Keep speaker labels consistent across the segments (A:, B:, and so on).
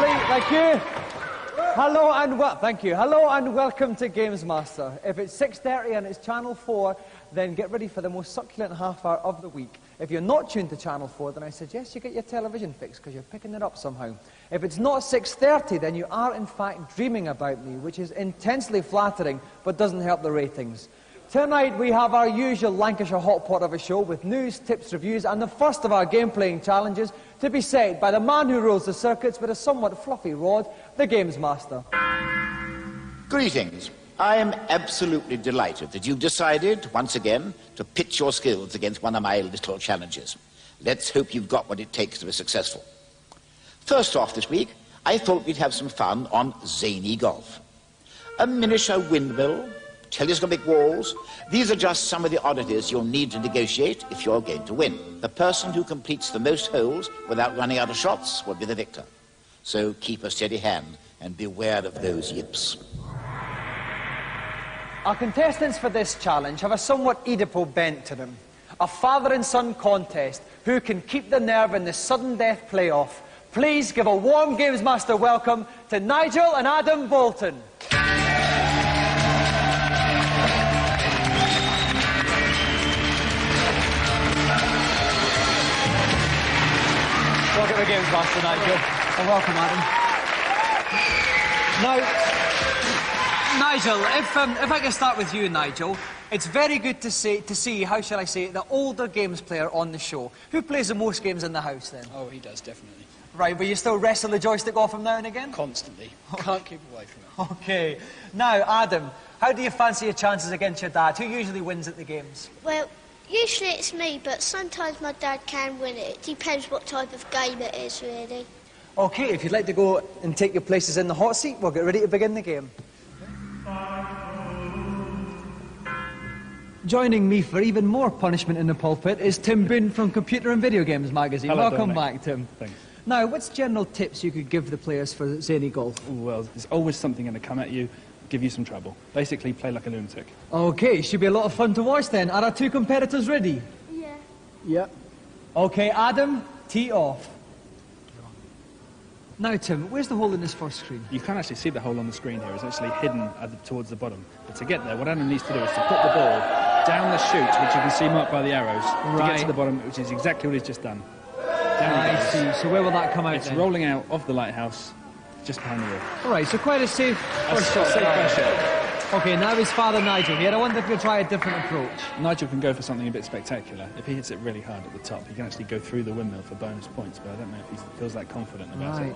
A: lovely, thank you. Hello and welcome to GamesMaster. If it's 6:30 and it's Channel 4, then get ready for the most succulent half hour of the week. If you're not tuned to Channel 4, then I suggest you get your television fixed because you're picking it up somehow. If it's not 6:30, then you are in fact dreaming about me, which is intensely flattering but doesn't help the ratings. Tonight we have our usual Lancashire hot pot of a show with news, tips, reviews and the first of our game-playing challenges to be set by the man who rules the circuits with a somewhat fluffy rod, the GamesMaster.
B: Greetings. I am absolutely delighted that you've decided, once again, to pitch your skills against one of my little challenges. Let's hope you've got what it takes to be successful. First off this week, I thought we'd have some fun on zany golf. A miniature windmill, telescopic walls, these are just some of the oddities you'll need to negotiate if you're going to win. The person who completes the most holes without running out of shots will be the victor. So keep a steady hand and beware of those yips.
A: Our contestants for this challenge have a somewhat Oedipal bent to them. A father and son contest. Who can keep the nerve in the sudden death playoff? Please give a warm GamesMaster welcome to Nigel and Adam Bolton. Welcome to GamesMaster, Nigel. And welcome, Adam. Now, Nigel, if I can start with you, Nigel, it's very good to see, how shall I say, the older games player on the show. Who plays the most games in the house, then?
C: Oh, he does, definitely.
A: Right, but you still wrestle the joystick off him now and again?
C: Constantly. Can't keep away from it.
A: OK. Now, Adam, how do you fancy your chances against your dad? Who usually wins at the games?
D: Well, usually it's me, but sometimes my dad can win it. It depends what type of game it is, really.
A: OK, if you'd like to go and take your places in the hot seat, we'll get ready to begin the game. Joining me for even more punishment in the pulpit is Tim Boone from Computer and Video Games magazine.
E: Hello,
A: welcome
E: Dominic.
A: back, Tim.
E: Thanks.
A: Now, what's general tips you could give the players for zany golf?
E: Well, there's always something going to come at you, give you some trouble. Basically, play like a lunatic.
A: OK, should be a lot of fun to watch then. Are our two competitors ready?
D: Yeah.
A: Yep. OK, Adam, tee off. Now, Tim, where's the hole in this first screen?
E: You can't actually see the hole on the screen here. It's actually hidden towards the bottom. But to get there, what Adam needs to do is to put the ball down the chute, which you can see marked by the arrows, to get to the bottom, which is exactly what he's just done. Down
A: I see. So where will that come out
E: It's
A: then?
E: rolling out of the lighthouse, just behind the wall.
A: All right, so quite a safe first shot.
E: Safe first shot.
A: OK, now his father Nigel here. I wonder if you'll try a different approach.
E: Nigel can go for something a bit spectacular. If he hits it really hard at the top, he can actually go through the windmill for bonus points, but I don't know if he feels that confident about it.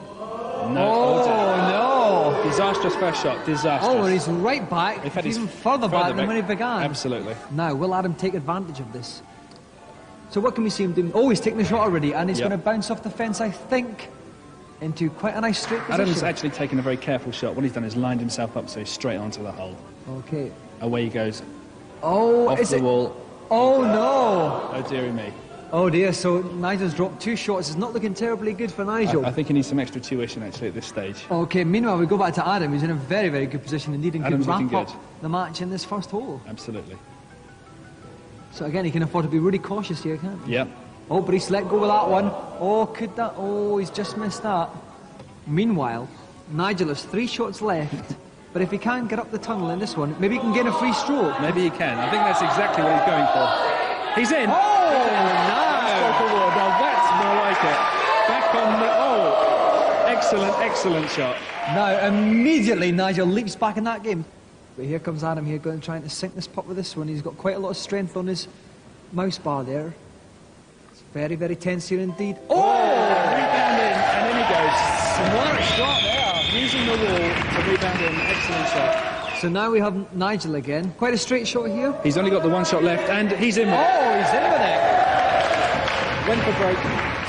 E: No.
A: Oh, no.
E: Disastrous first shot, disastrous.
A: Oh, and he's right back,
E: In fact, he's
A: even further back than when he began.
E: Absolutely.
A: Now, will Adam take advantage of this? So what can we see him doing? Oh, he's taking the shot already, and he's going to bounce off the fence, I think, into quite a nice straight position.
E: Adam's actually taken a very careful shot. What he's done is lined himself up so he's straight onto the hole.
A: OK.
E: Away he goes.
A: Oh,
E: off the wall.
A: Oh, no.
E: Oh, dearie me.
A: Oh, dear. So Nigel's dropped two shots. It's not looking terribly good for Nigel.
E: I think he needs some extra tuition, actually, at this stage.
A: OK, meanwhile, we go back to Adam, who's in a very, very good position indeed and
E: Adam's
A: could wrap
E: looking
A: up
E: good.
A: the match in this first hole.
E: Absolutely.
A: So, again, he can afford to be really cautious here, can't he?
E: Yep.
A: Oh, but he's let go with that one. Oh, could that... Oh, he's just missed that. Meanwhile, Nigel has 3 shots left, but if he can't get up the tunnel in this one, maybe he can get a free stroke.
E: Maybe he can. I think that's exactly what he's going for. He's in.
A: Oh, no!
E: Now that's more like it. Back on the... Oh, excellent, excellent shot.
A: Now, immediately, Nigel leaps back in that game. But here comes Adam here, going trying to sink this putt with this one. He's got quite a lot of strength on his mouse bar there. It's very, very tense here indeed. Oh!
E: Rebound in, and in he goes.
A: Smart shot there.
E: Using the wall to rebound in. Excellent shot.
A: So now we have Nigel again. Quite a straight shot here.
E: He's only got the 1 shot left, and he's in with it.
A: Oh, he's in with it.
E: Went for broke,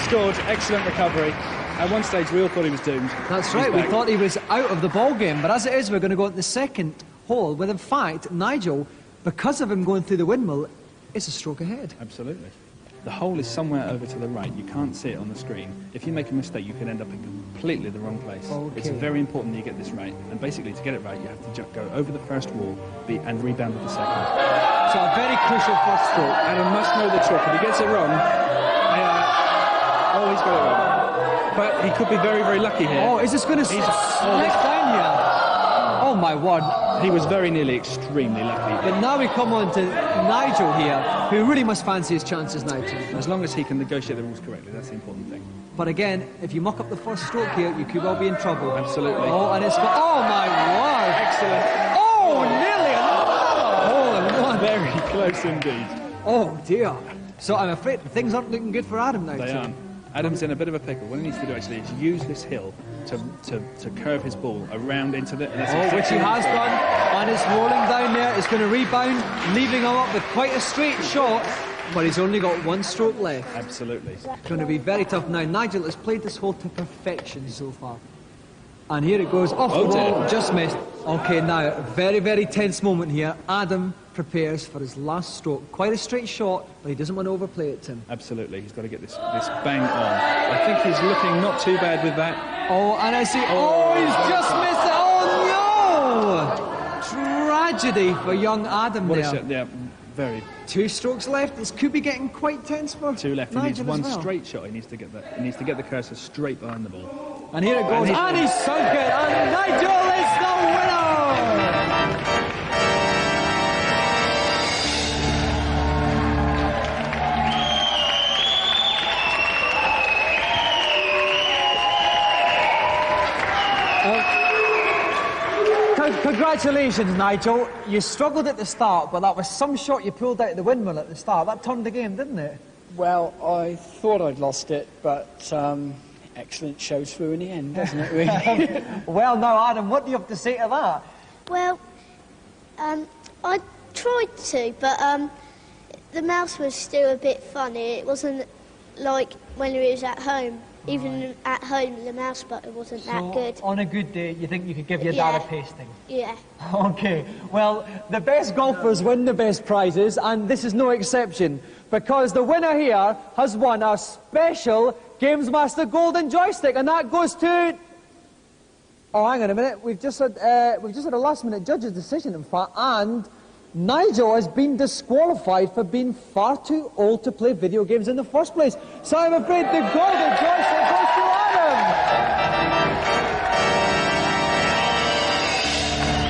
E: scored, excellent recovery. At one stage, we all thought he was doomed.
A: That's
E: He's
A: right, we
E: back.
A: thought he was out of the ball game. But as it is, we're going to go into the second hole, with, in fact, Nigel, because of him going through the windmill, is a stroke ahead.
E: Absolutely. The hole is somewhere over to the right. You can't see it on the screen. If you make a mistake, you can end up in completely the wrong place.
A: Okay.
E: It's very important that you get this right. And basically, to get it right, you have to just go over the first wall and rebound with the second.
A: So a very crucial first stroke.
E: Adam must know the trick. If he gets it wrong, oh, he's got it wrong. But he could be very, very lucky here.
A: Oh, is this going to slip down here? Oh, my word.
E: He was very nearly extremely lucky.
A: But now we come on to Nigel here, who really must fancy his chances now, too.
E: As long as he can negotiate the rules correctly, that's the important thing.
A: But again, if you muck up the first stroke here, you could well be in trouble.
E: Absolutely.
A: Oh, and it's got... Oh, my word.
E: Excellent.
A: Oh, nearly another hole-in-one.
E: Very close indeed.
A: Oh, dear. So I'm afraid things aren't looking good for Adam now,
E: They
A: too.
E: aren't. Adam's in a bit of a pickle. What he needs to do actually is use this hill to curve his ball around into the...
A: Which he has done, and it's rolling down there. It's going to rebound, leaving him up with quite a straight shot, but he's only got one stroke left.
E: Absolutely.
A: It's going to be very tough now. Nigel has played this hole to perfection so far. And here it goes, off the wall, just missed. Okay, now, very, very tense moment here. Adam prepares for his last stroke. Quite a straight shot, but he doesn't want to overplay it, Tim.
E: Absolutely. He's got to get this bang on. I think he's looking not too bad with that.
A: Oh, and I see... Oh, he's just missed it. Oh, no! Tragedy for young Adam
E: What
A: there.
E: a shot. Yeah, very.
A: 2 strokes left. This could be getting quite tense for
E: 2 left. He
A: Nigel
E: needs one
A: as well.
E: straight shot. He needs to get that. He needs to get the cursor straight behind the ball.
A: And here it goes. And he's sunk it. And Nigel is the winner! Congratulations, Nigel. You struggled at the start, but that was some shot you pulled out of the windmill at the start. That turned the game, didn't it?
C: Well, I thought I'd lost it, but excellent shows through in the end, doesn't it, really?
A: Well, now, Adam, what do you have to say to that?
D: Well, I tried to, but the mouse was still a bit funny. It wasn't like when he was at home. Even at home, the mouse button wasn't that good.
A: On a good day, you think you could give your dad a pasting?
D: Yeah.
A: Okay, well, the best golfers win the best prizes, and this is no exception, because the winner here has won a special GamesMaster Golden Joystick, and that goes to... Oh, hang on a minute, we've just had a last-minute judge's decision, in fact, and Nigel has been disqualified for being far too old to play video games in the first place. So I'm afraid the Golden Joystick goes to Adam!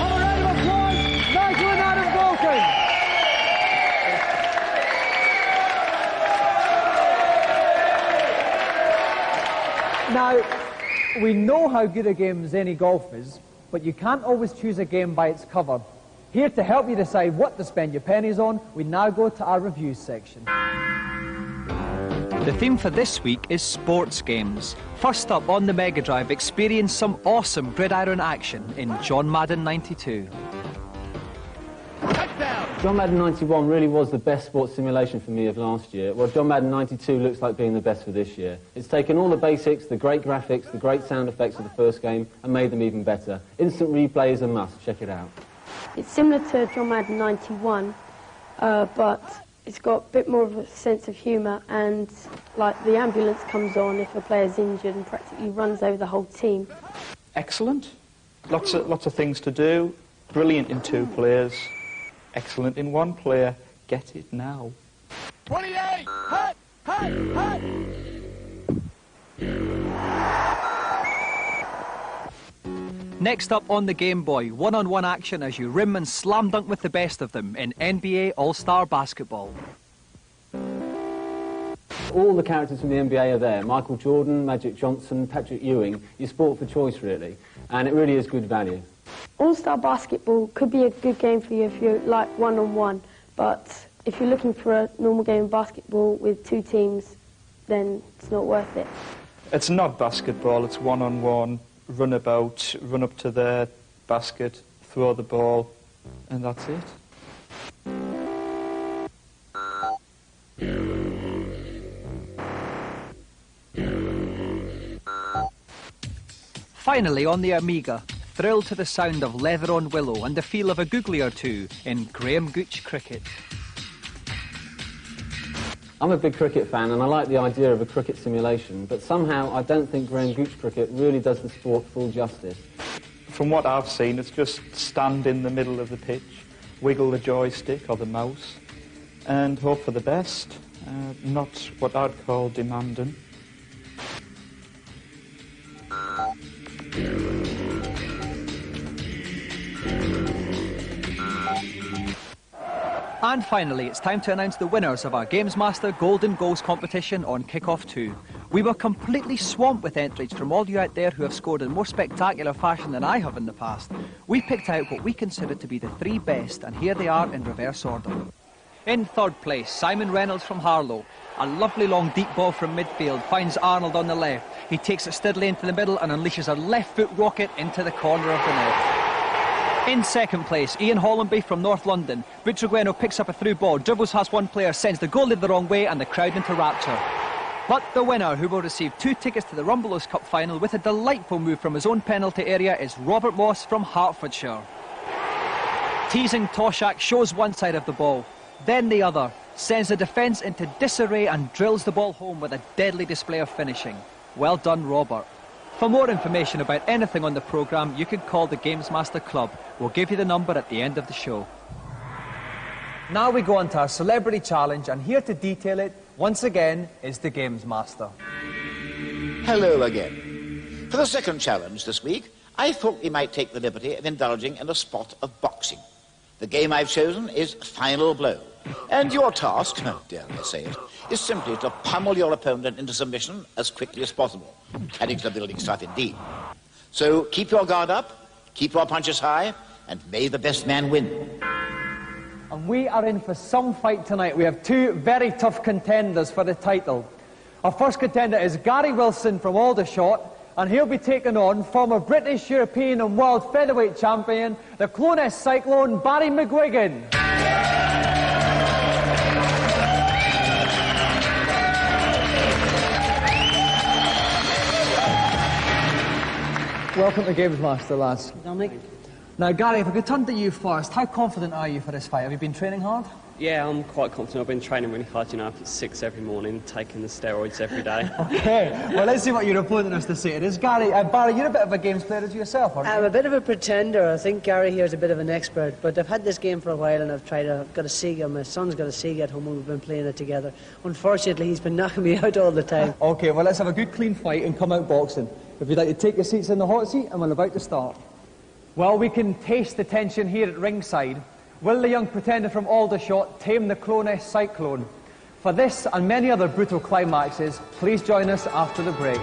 A: A round of applause, Nigel and Adam Vulcan. Now, we know how good a game Zany Golf is, but you can't always choose a game by its cover. Here to help you decide what to spend your pennies on, we now go to our reviews section. The theme for this week is sports games. First up on the Mega Drive, experience some awesome gridiron action in John Madden 92.
F: John Madden 91 really was the best sports simulation for me of last year. Well, John Madden 92 looks like being the best for this year. It's taken all the basics, the great graphics, the great sound effects of the first game, and made them even better. Instant replay is a must. Check it out.
G: It's similar to John Madden 91, but it's got a bit more of a sense of humour, and like the ambulance comes on if a player's injured and practically runs over the whole team.
H: Excellent. Lots of things to do. Brilliant in 2 players. Excellent in 1 player. Get it now.
I: 28! Hut! Hut! Hut!
A: Next up on the Game Boy, one-on-one action as you rim and slam dunk with the best of them in NBA All-Star Basketball.
F: All the characters from the NBA are there. Michael Jordan, Magic Johnson, Patrick Ewing. Your sport for choice, really. And it really is good value.
G: All-Star Basketball could be a good game for you if you like one-on-one, but if you're looking for a normal game of basketball with 2 teams, then it's not worth it.
H: It's not basketball, it's one-on-one, run about, run up to the basket, throw the ball, and that's it.
A: Finally, on the Amiga, thrill to the sound of Leather on Willow and the feel of a googly or two in Graham Gooch Cricket.
F: I'm a big cricket fan and I like the idea of a cricket simulation, but somehow I don't think Graham Gooch Cricket really does the sport full justice.
H: From what I've seen, it's just stand in the middle of the pitch, wiggle the joystick or the mouse, and hope for the best. Not what I'd call demanding.
A: And finally, it's time to announce the winners of our GamesMaster Golden Goals competition on Kickoff 2. We were completely swamped with entries from all you out there who have scored in more spectacular fashion than I have in the past. We picked out what we consider to be the 3 best, and here they are in reverse order. In third place, Simon Reynolds from Harlow. A lovely long deep ball from midfield finds Arnold on the left. He takes it steadily into the middle and unleashes a left foot rocket into the corner of the net. In second place, Ian Hollenby from North London. Butragueno picks up a through ball, dribbles past one player, sends the goalie the wrong way and the crowd into rapture. But the winner, who will receive 2 tickets to the Rumbelows Cup final with a delightful move from his own penalty area, is Robert Moss from Hertfordshire. Teasing Toshak shows one side of the ball, then the other, sends the defence into disarray and drills the ball home with a deadly display of finishing. Well done, Robert. For more information about anything on the programme, you can call the GamesMaster Club. We'll give you the number at the end of the show. Now we go on to our Celebrity Challenge, and here to detail it, once again, is the GamesMaster.
B: Hello again. For the second challenge this week, I thought we might take the liberty of indulging in a spot of boxing. The game I've chosen is Final Blow. And your task, dare I say it, is simply to pummel your opponent into submission as quickly as possible. Character building stuff indeed. So keep your guard up, keep your punches high, and may the best man win.
A: And we are in for some fight tonight. We have 2 very tough contenders for the title. Our first contender is Gary Wilson from Aldershot, and he'll be taking on former British, European and World Featherweight Champion, the Clonus Cyclone, Barry McGuigan. Welcome to GamesMaster, lads.
J: Dominic?
A: Now, Gary, if I could turn to you first, how confident are you for this fight? Have you been training hard?
J: Yeah, I'm quite confident. I've been training really hard, up at 6 every morning, taking the steroids every day.
A: Okay, well, let's see what your opponent has to say. It is Gary. Barry, you're a bit of a games player as yourself, aren't you?
K: I'm a bit of a pretender. I think Gary here is a bit of an expert, but I've had this game for a while and I've got a Sega. My son's got a Sega at home and we've been playing it together. Unfortunately, he's been knocking me out all the time.
A: Okay, well, let's have a good clean fight and come out boxing. If you'd like to take your seats in the hot seat, and we're about to start. Well, we can taste the tension here at ringside. Will the young pretender from Aldershot tame the Clonus Cyclone? For this and many other brutal climaxes, please join us after the break.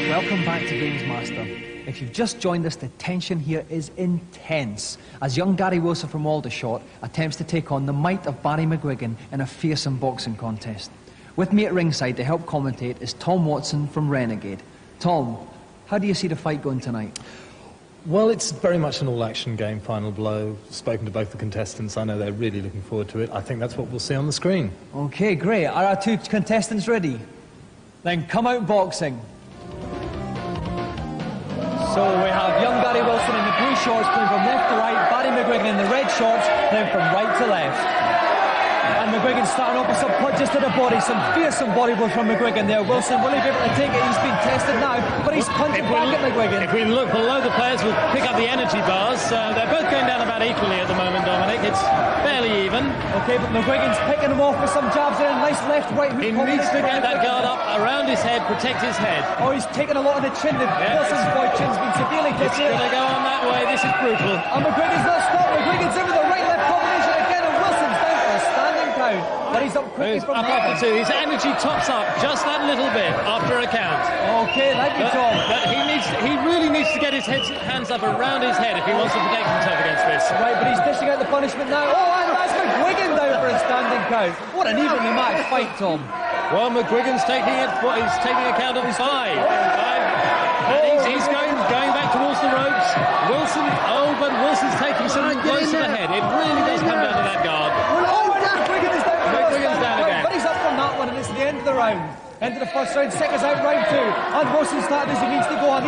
A: Welcome back to GamesMaster. If you've just joined us, the tension here is intense as young Gary Wilson from Aldershot attempts to take on the might of Barry McGuigan in a fearsome boxing contest. With me at ringside to help commentate is Tom Watson from Renegade. Tom, how do you see the fight going tonight?
L: Well, it's very much an all-action game, Final Blow. Spoken to both the contestants. I know they're really looking forward to it. I think that's what we'll see on the screen.
A: Okay, great. Are our 2 contestants ready? Then come out boxing. So we have young Gary Wilson in the blue shorts playing from left to right, Barry McGuigan in the red shorts playing from right to left. And McGuigan starting off with some punches to the body, some fearsome body blows from McGuigan there. Wilson, will he be able to take it? He's been tested now, but he's punching back at McGuigan.
M: If we look below the players, we'll pick up the energy bars. They're both going down about equally at the moment, Dominic. It's fairly even.
A: Okay, but McGuigan's picking him off with some jabs in, nice left, right.
M: He needs to get that guard up around his head, protect his head.
A: Oh, he's taking a lot of the chin. Wilson's boy chin's been severely hit.
M: It's going to go on that way. This is brutal.
A: And McGuigan's not stopped. McGuigan's in with a right-left combination again, and Wilson's down for a standing count. But he's up quickly from
M: up after 2. His energy tops up just that little bit after a count.
A: Okay, thank you, Tom.
M: But he really needs to get his hands up around his head if he wants to protect himself against this.
A: Right, but he's dishing out the punishment now. Oh, and that's McGuigan down for a standing count. What an evenly matched fight, Tom.
M: Well, McGuigan's taking account of 5. And he's going back towards the ropes. Wilson, but Wilson's taking something close to the head. It really does come down to that guard.
A: McGuigan's down again. But he's up from that one, and it's the end of the round. End of the first round, seconds out, round 2. And Wilson started as he needs to go on.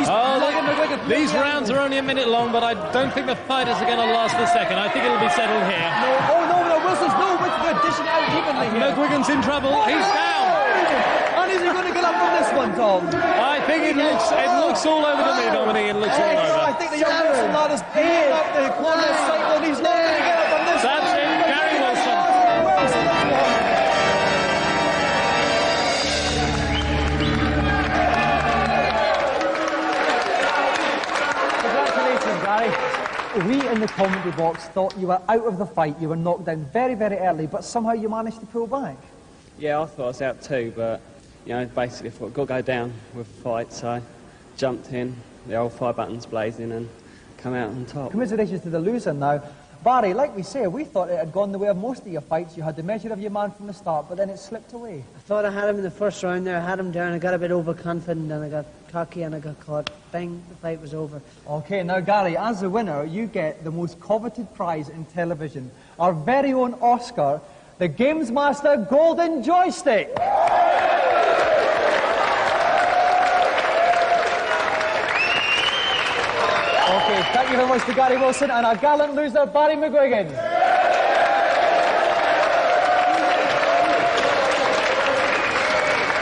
M: These rounds are only a minute long, but I don't think the fighters are going to last the second. I think it'll be settled here.
A: No, Wilson's they're dishing out evenly here.
M: McGuigan's in trouble. He's down.
A: And is he going to get up from this one, Tom?
M: I think it looks all over to me, Dominic. It looks all over.
A: I think the young Wilson lad is picking up the Clonus Cyclone. He's not going to get up from this one.
M: That's it, Gary Wilson.
A: the commentary box thought you were out of the fight. You were knocked down very, very early, but somehow you managed to pull back.
J: Yeah, I thought I was out too, but, you know, basically I thought I've got to go down with the fight, so I jumped in, the old fire buttons blazing, and come out on top.
A: Commiserations to the loser now. Barry, like we say, we thought it had gone the way of most of your fights. You had the measure of your man from the start, but then it slipped away.
K: I thought I had him in the first round there. I had him down. I got a bit overconfident and I got cocky and I got caught. Bang, the fight was over.
A: Okay, now Gary, as a winner, you get the most coveted prize in television. Our very own Oscar, the GamesMaster Golden Joystick. Okay, thank you very much to Gary Wilson and our gallant loser, Barry McGuigan.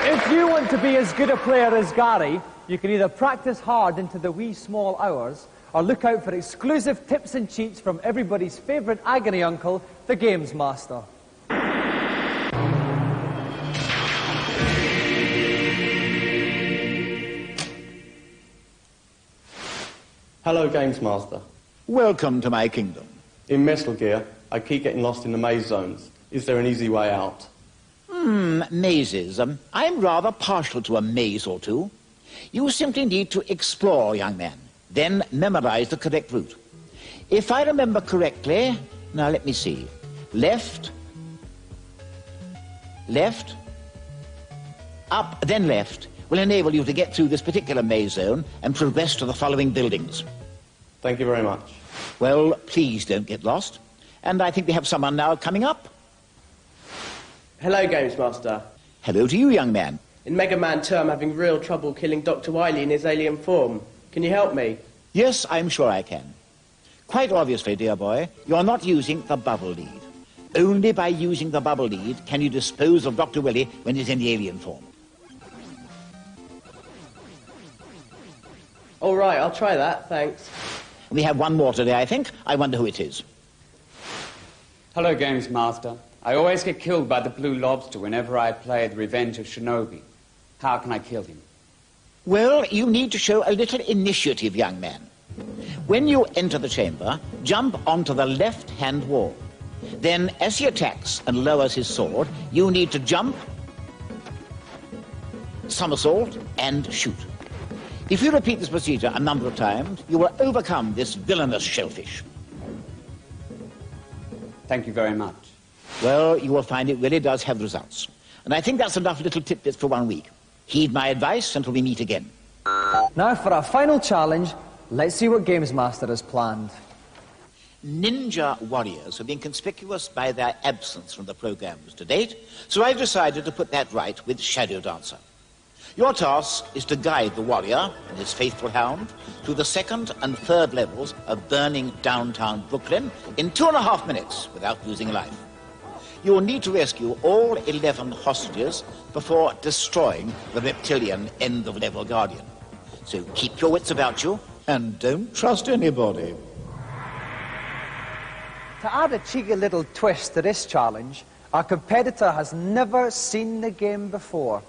A: If you want to be as good a player as Gary, you can either practice hard into the wee small hours or look out for exclusive tips and cheats from everybody's favourite agony uncle, the GamesMaster.
N: Hello, GamesMaster.
B: Welcome to my kingdom.
N: In Metal Gear, I keep getting lost in the maze zones. Is there an easy way out?
B: Mazes. I'm rather partial to a maze or two. You simply need to explore, young man, then memorize the correct route. If I remember correctly, now let me see. Left, left, up, then left will enable you to get through this particular maze zone and progress to the following buildings.
N: Thank you very much.
B: Well, please don't get lost. And I think we have someone now coming up.
O: Hello, GamesMaster.
B: Hello to you, young man.
O: In Mega Man 2, I'm having real trouble killing Dr. Wily in his alien form. Can you help me?
B: Yes, I'm sure I can. Quite obviously, dear boy, you're not using the bubble lead. Only by using the bubble lead can you dispose of Dr. Willy when he's in the alien form.
O: All right, I'll try that, thanks.
B: We have one more today, I think. I wonder who it is.
P: Hello, GamesMaster. I always get killed by the Blue Lobster whenever I play The Revenge of Shinobi. How can I kill him?
B: Well, you need to show a little initiative, young man. When you enter the chamber, jump onto the left-hand wall. Then, as he attacks and lowers his sword, you need to jump, somersault, and shoot. If you repeat this procedure a number of times, you will overcome this villainous shellfish.
P: Thank you very much.
B: Well, you will find it really does have results. And I think that's enough little tidbits for 1 week. Heed my advice until we meet again.
A: Now for our final challenge, let's see what GamesMaster has planned.
B: Ninja warriors have been conspicuous by their absence from the programs to date, so I've decided to put that right with Shadow Dancer. Your task is to guide the warrior and his faithful hound through the second and third levels of burning downtown Brooklyn in 2.5 minutes without losing a life. You will need to rescue all 11 hostages before destroying the reptilian end-of-level guardian. So keep your wits about you and don't trust anybody.
A: To add a cheeky little twist to this challenge, our competitor has never seen the game before.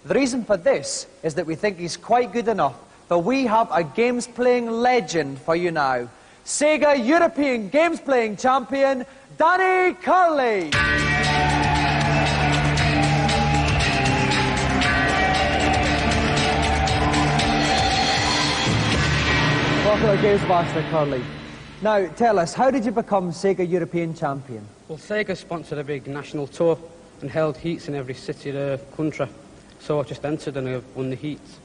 A: The reason for this is that we think he's quite good enough, but we have a games-playing legend for you now. Sega European Games-Playing Champion, Danny Curley. Welcome to GamesMaster, Curley. Now, tell us, how did you become Sega European Champion?
Q: Well, Sega sponsored a big national tour and held heats in every city of the country. So I just entered and I won the heats,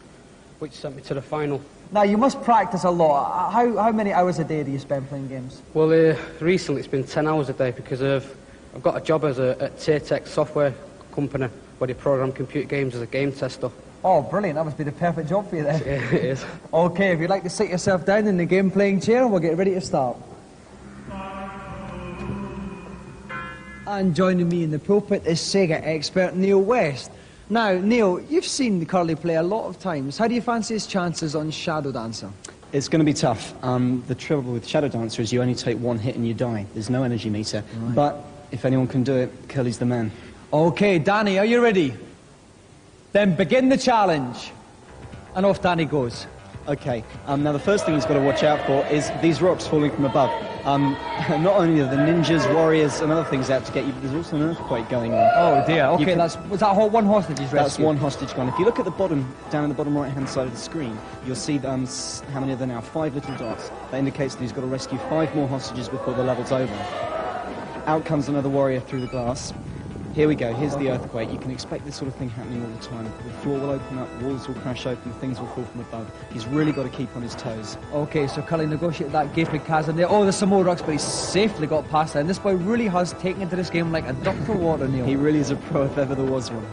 Q: which sent me to the final.
A: Now, you must practice a lot. How many hours a day do you spend playing games?
Q: Well, recently it's been 10 hours a day because I've got a job at Taytech software company where they program computer games as a game tester.
A: Oh, brilliant. That must be the perfect job for you then.
Q: Yeah, it is.
A: Okay, if you'd like to sit yourself down in the game-playing chair, we'll get ready to start. And joining me in the pulpit is Sega expert Neil West. Now, Neil, you've seen Curly play a lot of times. How do you fancy his chances on Shadow Dancer?
R: It's going to be tough. The trouble with Shadow Dancer is you only take one hit and you die. There's no energy meter. Right. But if anyone can do it, Curly's the man.
A: Okay, Danny, are you ready? Then begin the challenge. And off Danny goes.
R: Okay, now the first thing he's got to watch out for is these rocks falling from above. Not only are the ninjas, warriors, and other things out to get you, but there's also an earthquake going on.
A: Oh dear, okay, was that one hostage he's rescued?
R: That's one hostage gone. If you look at the bottom, down in the bottom right-hand side of the screen, you'll see how many are there now? 5 little dots. That indicates that he's got to rescue 5 more hostages before the level's over. Out comes another warrior through the glass. Here we go, here's the earthquake. You can expect this sort of thing happening all the time. The floor will open up, walls will crash open, things will fall from above. He's really got to keep on his toes.
A: Okay, so Cully negotiated that gaping chasm there. Oh, there's some more rocks, but he's safely got past that. And this boy really has taken into this game like a duck to water, Neil.
R: He really is a pro if ever there was one.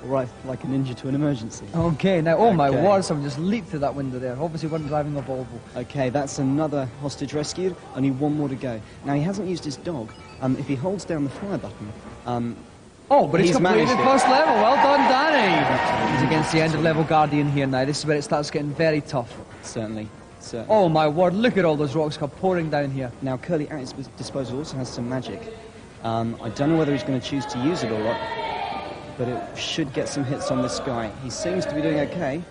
R: Right, like a ninja to an emergency.
A: Okay, now, oh my word, someone just leaped through that window there. Obviously wasn't driving a Volvo.
R: Okay, that's another hostage rescued. Only one more to go. Now, he hasn't used his dog. If he holds down the fire button...
A: oh, but he's completed first level. Well done, Danny. He's against the end of level Guardian here now. This is where it starts getting very tough.
R: Certainly.
A: Oh my word, look at all those rocks come pouring down here.
R: Now, Curly at his disposal also has some magic. I don't know whether he's going to choose to use it or not, but it should get some hits on this guy. He seems to be doing okay.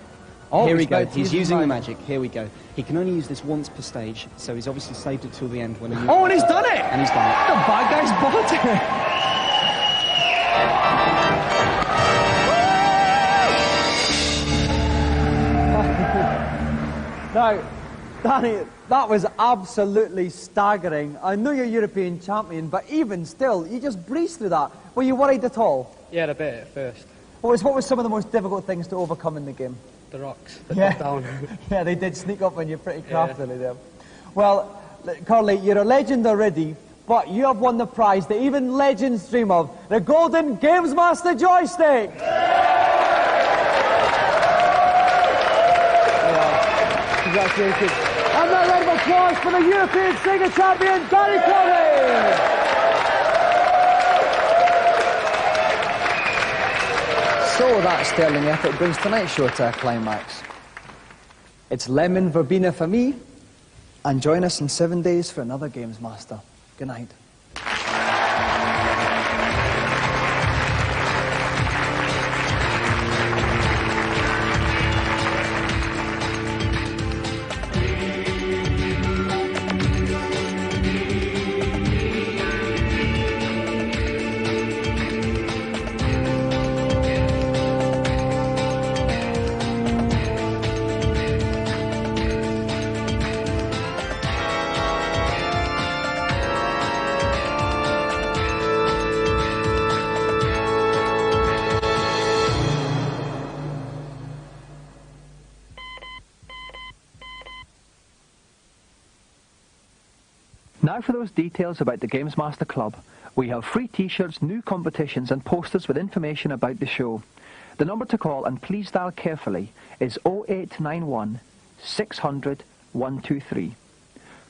A: Oh,
R: here we go. He's using the magic. Here we go. He can only use this once per stage, so he's obviously saved it till the end. When
A: oh, and he's done it!
R: And he's done it.
A: The bad guy's bought it. Now, Danny, that was absolutely staggering. I know you're European champion, but even still, you just breezed through that. Were you worried at all?
Q: Yeah, a bit at first.
A: What was some of the most difficult things to overcome in the game?
Q: The rocks. Down.
A: Yeah, they did sneak up on you pretty craftily there. Well, Curly, you're a legend already, but you have won the prize that even legends dream of, the Golden GamesMaster joystick! Congratulations. And a round of applause for the European Sega champion, Danny Curly! So that sterling effort brings tonight's show to a climax. It's lemon verbena for me, and join us in 7 days for another GamesMaster. Good night.
S: Now for those details about the GamesMaster Club. We have free t-shirts, new competitions and posters with information about the show. The number to call, and please dial carefully, is 0891 600 123.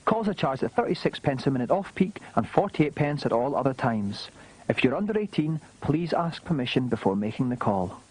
S: Calls are charged at 36p a minute off-peak and 48p at all other times. If you're under 18, please ask permission before making the call.